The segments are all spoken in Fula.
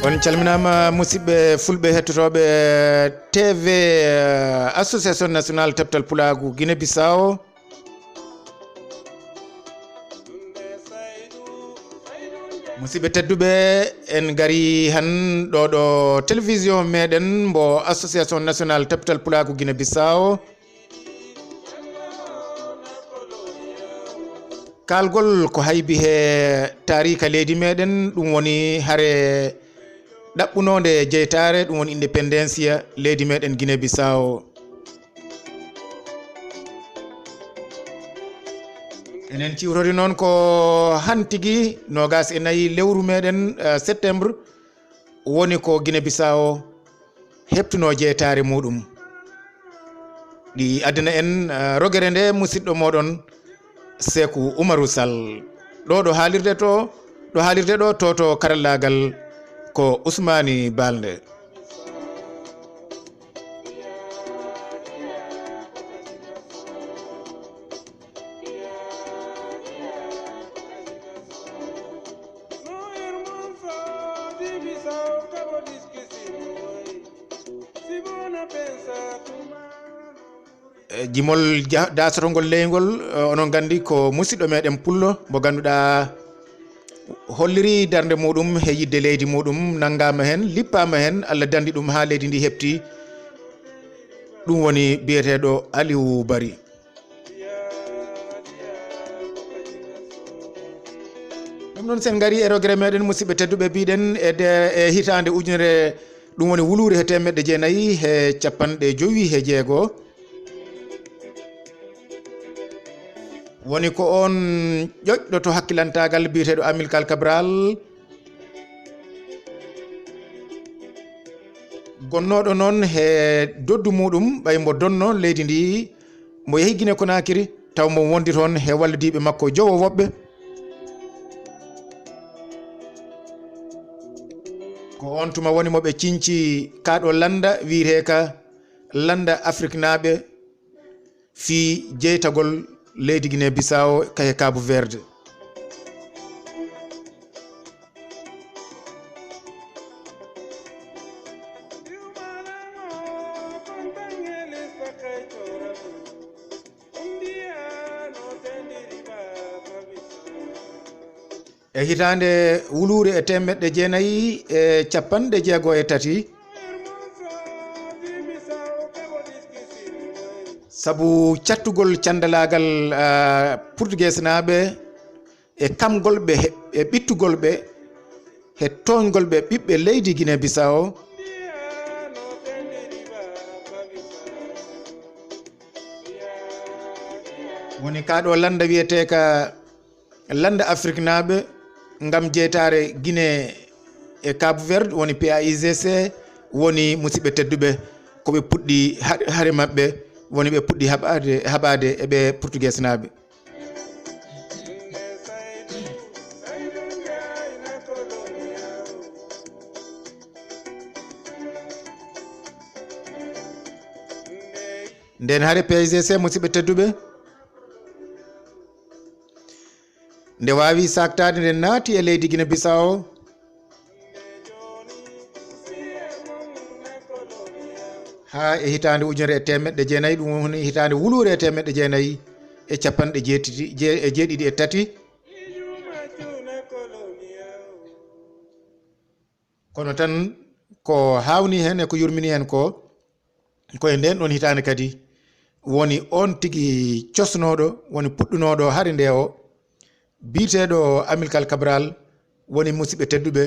On calminama musidɓe fulɓe hettotoɓe TV Associação Nacional Tabital Pulaaku Guiné Bissau. Musidɓe tedduɓe en gari han ɗo télévision meɗen mbo Associação Nacional Tabital Pulaaku Guiné Bissau. Kalgol ko haybi he tarika leydi meɗen ɗum woni hare ɗaɓɓunode jeytare ɗum woni independência leydi meɗen Guiné Bissau. Enen ciwtori noon ko hantigi nogas e nayi lewru meɗen septembre woni ko Guiné Bissau heptuno jeytare muɗum ɗi adina en rogere nde musidɗo moɗon Seku Umaro Sall ɗo haalirde ɗo to karallagal ko Usmani Balde. Jimol dasotongol leygol onon gandi ko musidɗo meɗen pullo mo ganduɗa holliri darde muɗum he yidde leydi muɗum nangama hen lippama hen Allah dandi ɗum ha leydi ndi hepti ɗum woni biyeteɗo Aliou Bari. ɗum noon sen gari e rogere meɗen musidɓe tedduɓe biɗen e hitande ujunere ɗum woni wulure he temedde jeenayyi he capanɗe joyi he jeego woni ko on ƴoƴɗo to hakkilantagal biyeteɗo Amilcar Cabral gonnoɗo noon he doddu muɗum ɓay mbo donno leydi ndi mo yeehi Guiné Conakry taw mo wondi toon he wallodiɓe makko jowo woɓɓe ko on tuma woni moɓe cinci kaɗo landa wiyete landa Afrique naaɓe fi jeytagol leydi Guiné Bissau kaye Cabo Verde. E hitande wulure e temedde jeenayyi e capanɗe jeego e tati sabu cattugol candalagal portugais naɓe e kamgol ɓe e ɓittugol ɓe he toñgol ɓe ɓiɓɓe leydi Guiné Bissau woni kaɗo landa wiyete ka landa Afrique naɓe ngam jeytare Guiné e Cabo Verde woni PAIGC woni musidɓe tedduɓe koɓe puɗɗi haare mabɓe woni ɓe puɗɗi haɓade eɓe portugais naɓe. Nden haare PAIGC musidɓe tedduɓe nde wawi saktade nde naati e leydi Guiné Bissau ha e hitande ujunere e temedde jeenayyi ɗum woni hitande wulure e temedde jeenayyi e capanɗe jeeɗiɗi e tati kono tan ko hawni hen e ko yurmini hen koye nden ɗon hitande kadi woni on tigui cosnoɗo woni puɗɗunoɗo haade nde o biteɗo Amilcar Cabral woni musidɓe tedduɓe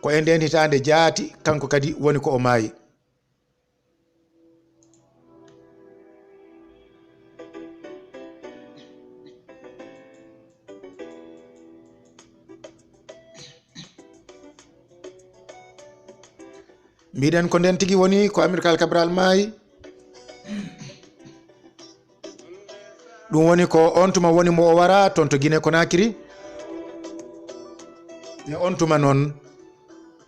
ko e nden hitande jaati kanko kadi woni ko o maayi. mbiɗen ko nden tigui woni ko Amilcar Cabral maayi ɗum woni ko on tuma woni mo o wara toon to Guiné Conakry e on tuma noon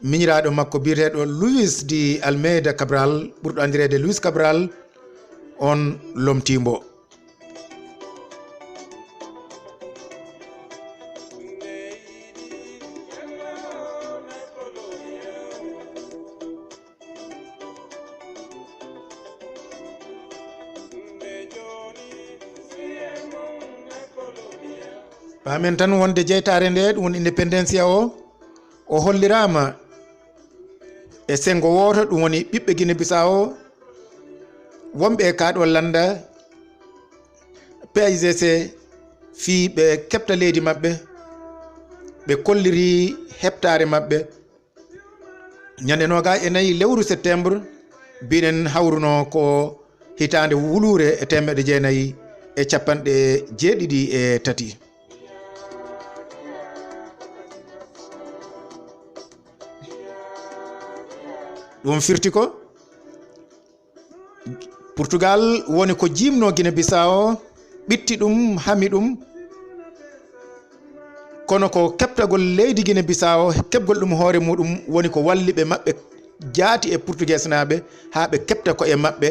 miñiraɗo makko biyeteɗo Luis de Almeida Cabral ɓurɗo andirede Luis Cabral on lomtimbo. Pamen tan wonde jeytare nde ɗum woni independência o hollirama e sengo woto ɗum woni ɓiɓɓe Guiné Bissau wonɓe kaɗo landa PAIGC fi ɓe keɓta leydi maɓɓe ɓe kolliri heɓtare maɓɓe ñande 24 lewru septembre mbiɗen hawruno ko hitande wulure e 1973. ɗum firti ko Portugal woni ko jimno Guiné Bissau ɓitti ɗum hami ɗum kono ko keɓtagol leydi Guiné Bissau keɓgol ɗum hoore muɗum woni ko walliɓe maɓɓe jaati e portugais naɓe ha ɓe keɓta ko e maɓɓe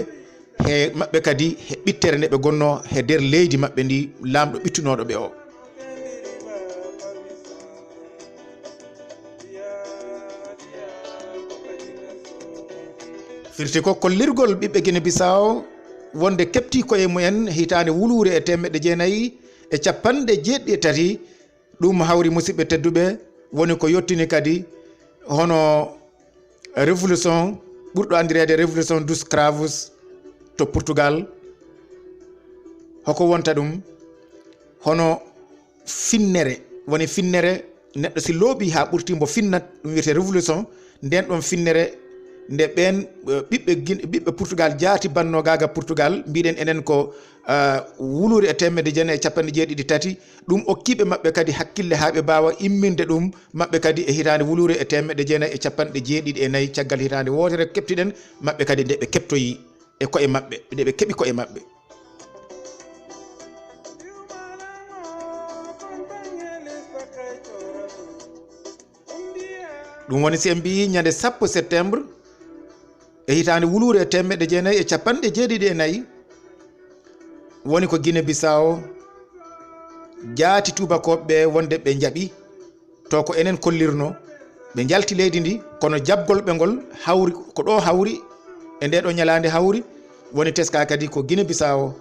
he maɓɓe kadi he ɓittere nde ɓe gonno he nder leydi maɓɓe ndi lamɗo ɓittunoɗo ɓe o. firti ko kollirgol ɓiɓɓe Guiné Bissau wonde kepti koye mumen hitande wulure e 1973 ɗum hawri musidɓe tedduɓe woni ko yettini kadi hono révolution ɓurɗo andirede révolution dos cravos to Portugal hoko wonta ɗum hono finnere woni finnere neɗɗo si looɓi ha ɓurti mbo finnat ɗum wiyete révolution nden ɗon finnere nde ɓen ɓiɓɓe Portugal jaati banno gaga Portugal mbiɗen enen ko wulure e 1973 ɗum okkiɓe maɓɓe kadi hakkille ha ɓe mbawa imminde ɗum maɓɓe kadi e hitande wulure e 1974 caggal hitande wotere keptiɗen maɓɓe kadi nde ɓe keptoyi e koye maɓɓe nde ɓe keeɓi koye maɓɓe. ɗum woni si en mbi ñande 10 septembre e hitande wulure e 1974 woni ko Guiné Bissau jaati tubakoɓe wonde ɓe jaaɓi to ko enen kollirno ɓe jalti leydi ndi kono jabgol ɓe ngol hawri ko ɗo hawri e nde ɗo ñalande hawri woni teska kadi ko Guiné Bissau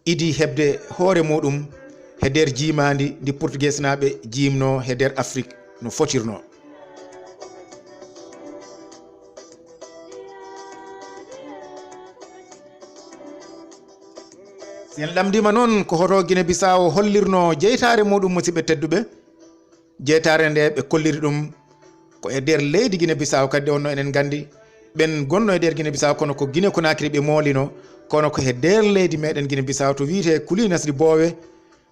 idi hebde hoore muɗum he nder jimandi ndi portugais naɓe jimno he nder Afrique no fotirno. en lamdima noon ko hoto Guiné Bissau hollirno jeytare muɗum musidɓe tedduɓe jeytare nde ɓe kolliri ɗum ko e nder leydi Guiné Bissau kadi wonno enen gandi ɓen gonno e nder Guiné Bissau kono ko Guiné Conakry ɓe moolino kono ko e nder leydi meɗen Guiné Bissau to wiite Kulinasdi Boowe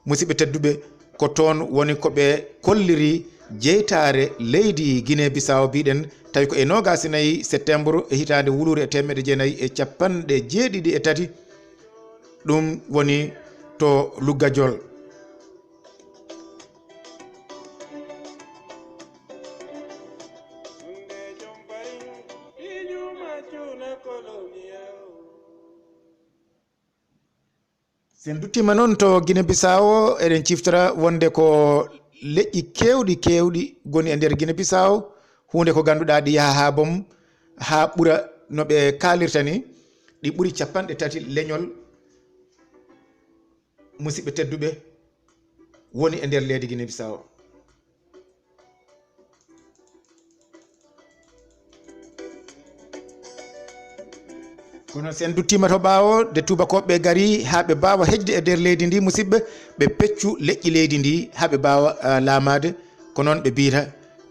musidɓe tedduɓe ko toon woni ko ɓe kolliri jeytare leydi Guiné Bissau mbiɗen tawi ko e 24 septembre e hitande wulure e 1973 ɗum woni to Luggajol. sen duttima noon to Guiné Bissau eɗen ciftora wonde ko leƴƴi kewɗi goni e nder Guiné Bissau hunde ko ganduɗa ɗi yaha ha boom ha ɓuura no ɓe kalirta ni ɗi ɓuuri 30 leñol musidɓe tedduɓe woni e nder leydi Guiné Bissau. kono sen duttima to ɓaawo de tubakoɓe gari ha ɓe mbawa hejde e nder leydi ndi musidɓe ɓe peccu leƴƴi leydi ndi ha ɓe mbawa laamade ko noon ɓe mbiyata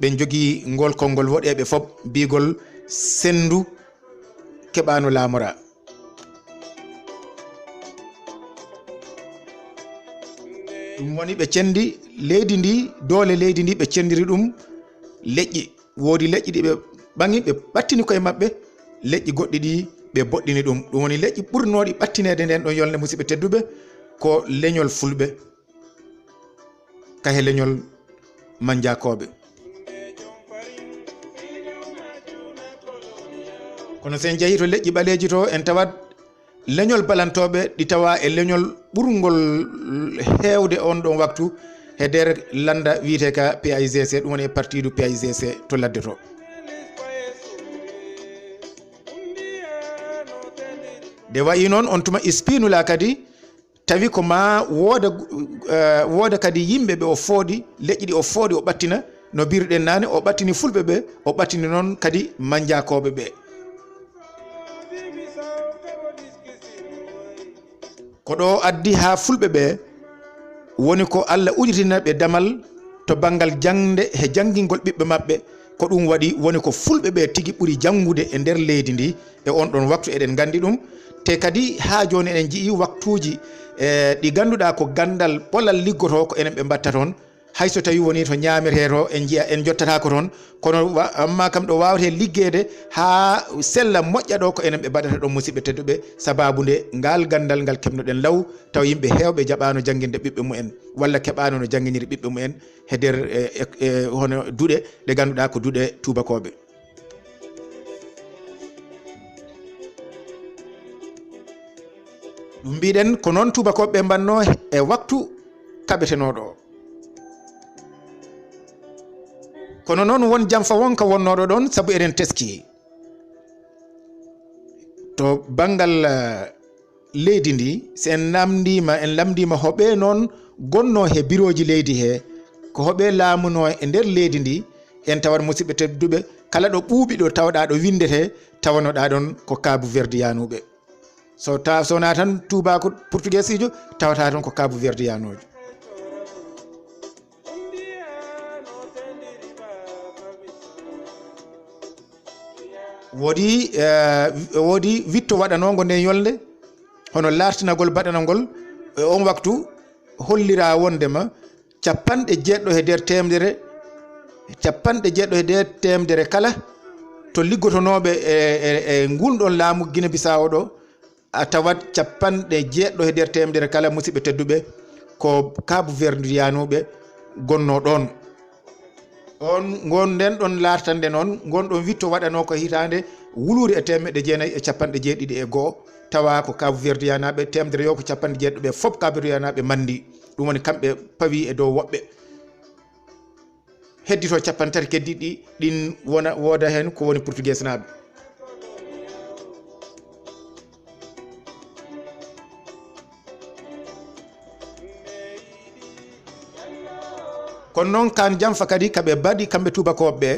ɓen jogui ngol konngol woɗeɓe fof mbigol sendu keɓano laamora. ɗum woni ɓe cendi leydi ndi doole leydi ndi ɓe cendiri ɗum leƴƴi woodi leƴƴi ɗi ɓe ɓangi ɓe ɓattini koye maɓɓe leƴƴi goɗɗi ɗi ɓe boɗɗini ɗum woni leƴƴi ɓurnoɗi ɓattinede nden ɗon yolde musidɓe tedduɓe ko leñol fulɓe kahe leñol manjakoɓe. kono sen jeehi to leƴƴi ɓaleeji to en tawat leñol balantoɓe ɗi tawa e leñol ɓurgol heewde on ɗon waktu e nder landa wiyete ka PAIGC ɗum woni e parti du PAIGC to ladde to. de wayi noon on tuma ispinula kadi tawi ko ma wooda kadi yimɓe ɓe o fooɗi leƴƴi ɗi o fooɗi o ɓattina no birɗen nane o ɓattini fulɓe ɓe o ɓattini noon kadi manjakoɓe ɓe. ko ɗo addi ha fulɓe ɓe woni ko Allah ujitina ɓe damal to banggal jangde e janggingol ɓiɓɓe maɓɓe ko ɗum waɗi woni ko fulɓe ɓe tigi ɓuri jangude e nder leydi ndi e on ɗon waktu eɗen gandi ɗum te kadi ha joni eɗen jii waktuji ɗi ganduɗa ko gandal ɓolal liggoto ko enen ɓe mbatta toon hayso tawi woni to ñameteto en jiya en jottata ko toon kono amma kam ɗo wawate liggede ha sella moƴƴa ɗo ko enen ɓe mbaɗata ɗon musidɓe tedduɓe sababu nde ngal gandal ngal kemnoɗen law taw yimɓe hewɓe jaɓano janguinde ɓiɓɓe mumen walla keɓano no janguiniri ɓiɓɓe mumen e nder hono duuɗe ɗe ganduɗa ko duuɗe tubakoɓe. ɗum mbiɗen ko noon tubakoɓe mbanno e waktu kaɓetenoɗo o. kono noon won jamfa wonka wonnoɗo ɗon saabu eɗen teski to banggal leydi ndi si en lamdima hoɓe noon gonno he biroji leydi he ko hoɓe laamuno e nder leydi ndi en tawat musidɓe tedduɓe kala ɗo ɓuuɓi ɗo tawɗa ɗo windete tawanoɗa ɗon ko Cabo Verde yanuɓe so sowona tan tubako portugais ijo tawata tan ko Cabo Verde yanojo. woodi witto waɗanogo nden yolde hono lartinagol baɗanagol e on waktu hollira wondema 70 e nder temedere 70 e nder temedere kala to liggotonoɓe e ngulɗon laamu Guiné Bissau ɗo a tawat 70 e nder temedere kala musidɓe tedduɓe ko Cabo Verde yanuɓe gonno ɗon. on gonɗen ɗon lartande noon gonɗon witto waɗano ko hitande wuluri e 991 tawa ko Cabo Verde yanaɓe temedere yo ko 90 ɓe fof Cabo Verde yanaɓe mandi ɗum woni kamɓe pawi e dow woɓɓe heddito 30 keddiɗi ɗin wooda hen ko woni portugais naɓe. kono noon kan jamfa kadi kaɓe mbaɗi kamɓe tubakoɓe ɓe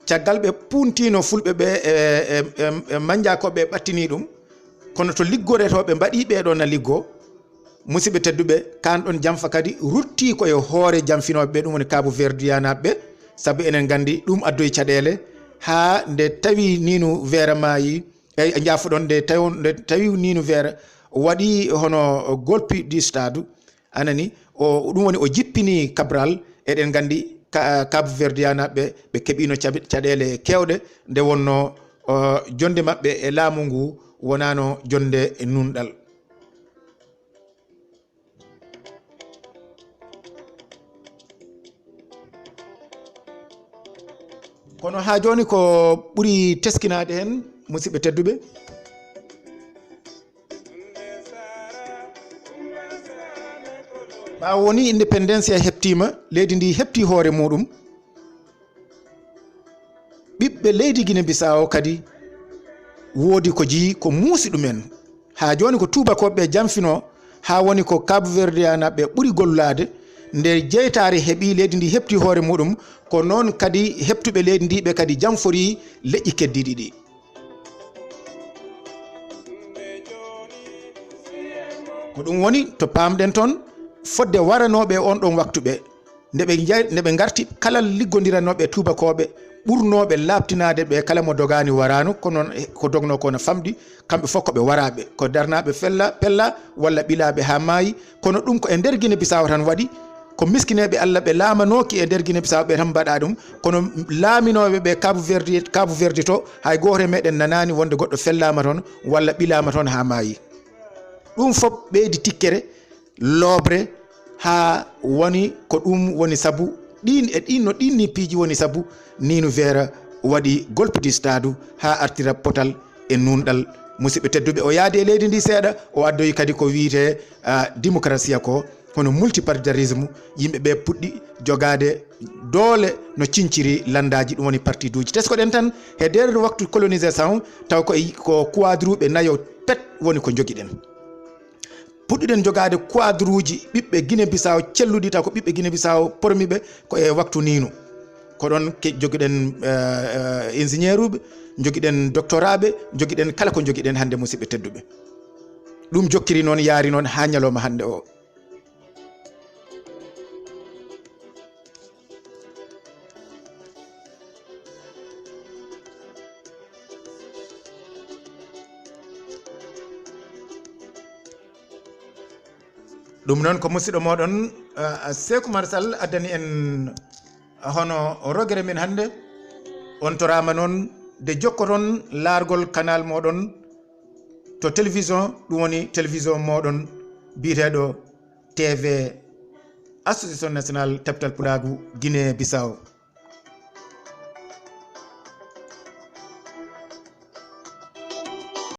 caggal ɓe puntino fulɓe ɓe e manjakoɓe ɓattini ɗum kono to liggoretoɓe mbaɗi ɓeɗo na liggo musidɓe tedduɓe kan ɗon jamfa kadi rutti koye hoore jamfinoɓe ɓe ɗum woni Cabo Verde yanaɓe saabu enen gandi ɗum addoyi caɗele ha nde tawi ninu weera maayi e jafoɗon nde tawi ninu weera waɗi hono golpi du stade anani o ɗum woni o jippini Cabral eɗen gandi Cabo Verde yanaɓe ɓe keɓino caɗele kewɗe nde wonno jonde maɓɓe e laamu ngu wonano jonde e nunɗal. kono ha joni ko ɓuri teskinade hen musidɓe tedduɓe ɓawo woni independência heptima leydi ndi hepti hoore muɗum ɓiɓɓe leydi Guiné Bissau kadi woodi ko jii ko muusi ɗumen ha joni ko tubakoɓe jamfino ha woni ko Cabo Verde yanaɓe ɓuri gollade nde jeytare heeɓi leydi ndi hepti hoore muɗum ko noon kadi heptuɓe leydi ndi ɓe kadi jamfori leƴƴi keddiɗi ɗi. ko ɗum woni to pamɗen toon fodde waranoɓe on ɗon waktuɓe nde ɓe garti kala liggodiranoɓe tubakoɓe ɓurnoɓe labtinade ɓe kala mo dogani warano kono ko dogno kono famɗi kamɓe fof koɓe waraɓe ko darnaɓe pella walla ɓilaɓe ha maayi kono ɗum ko e nder Guiné Bissau tan waɗi ko miskineɓe Allah ɓe laamanoki e nder Guiné Bissau ɓe tan mbaɗa ɗum kono laaminoɓe ɓe Cabo Verde to hay goto meɗen nanani wonde goɗɗo fellama toon walla ɓilama toon ha maayi ɗum fof ɓeydi tikkere loobre ha woni ko ɗum woni sabu ɗin e ɗin no ɗin ni piiji woni sabu ninu weera waɗi golpudi stadu ha artira potal e nunɗal musidɓe tedduɓe o yaadi e leydi ndi seeɗa o addoyi kadi ko wiyete démocratie ko hono multipartidarisme yimɓeɓe puɗɗi jogade doole no cinciri landaji ɗum woni parti duji teskoɗen tan e nder waktu colonisation taw ko quadruɓe nayo pet woni ko joguiɗen puɗɗiɗen jogade quadre uji ɓiɓɓe Guiné Bissau celluɗi taw ko ɓiɓɓe Guiné Bissau pormiɓe ko e waktu nino ko ɗon joguiɗen ingénieur uɓe joguiɗen doctoraɓe joguiɗen kala ko joguiɗen hande musidɓe tedduɓe ɗum jokkiri noon yaari noon ha ñalawma hande o ɗum noon ko musidɗo moɗon Seku Sall addani en hono rogere men hande on torama noon de jokkoton largol canal moɗon to télévision ɗum woni télévision moɗon biyeteɗo TV Association nationale Tabital Pulaaku Guiné Bissau